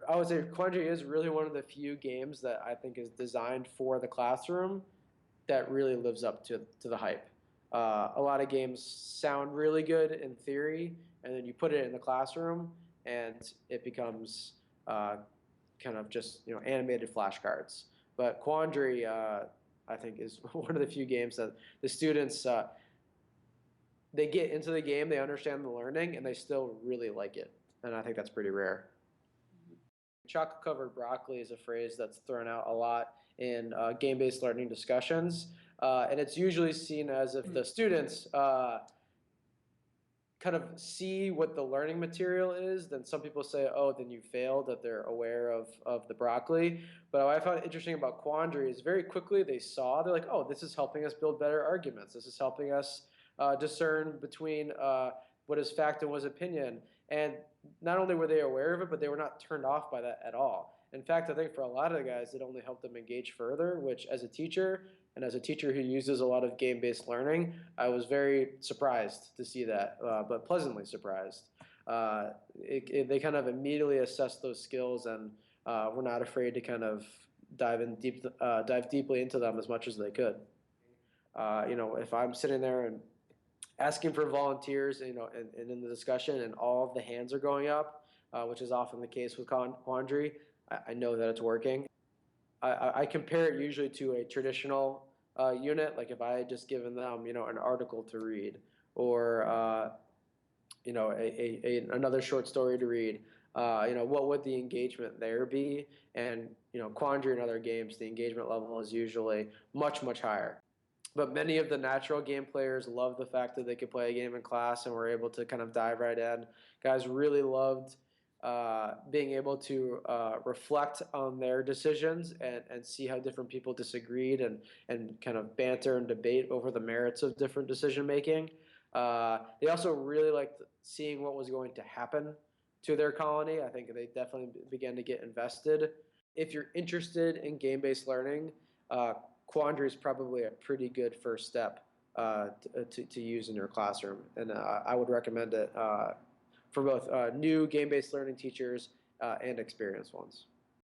I would say Quandary is really one of the few games that I think is designed for the classroom that really lives up to the hype. A lot of games sound really good in theory, and then you put it in the classroom, and it becomes kind of just animated flashcards. But Quandary, I think, is one of the few games that the students they get into the game, they understand the learning, and they still really like it. And I think that's pretty rare. Chocolate covered broccoli is a phrase that's thrown out a lot in game-based learning discussions. And it's usually seen as if the students kind of see what the learning material is, then some people say, oh, then you failed, that they're aware of the broccoli. But what I found interesting about Quandary is very quickly they're like, oh, this is helping us build better arguments. This is helping us discern between what is fact and what is opinion. And not only were they aware of it, but they were not turned off by that at all. In fact, I think for a lot of the guys, it only helped them engage further, which as a teacher, and as a teacher who uses a lot of game-based learning, I was very surprised to see that, but pleasantly surprised. They kind of immediately assessed those skills and were not afraid to kind of dive deeply into them as much as they could. If I'm sitting there and asking for volunteers, and in the discussion, and all of the hands are going up, which is often the case with Quandary, I know that it's working. I compare it usually to a traditional unit, like if I had just given them, an article to read, or another short story to read. What would the engagement there be? And Quandary and other games, the engagement level is usually much, much higher. But many of the natural game players love the fact that they could play a game in class and were able to kind of dive right in. Guys really loved being able to reflect on their decisions and see how different people disagreed and kind of banter and debate over the merits of different decision making. They also really liked seeing what was going to happen to their colony. I think they definitely began to get invested. If you're interested in game-based learning, Quandary is probably a pretty good first step to use in your classroom, and I would recommend it for both new game-based learning teachers and experienced ones.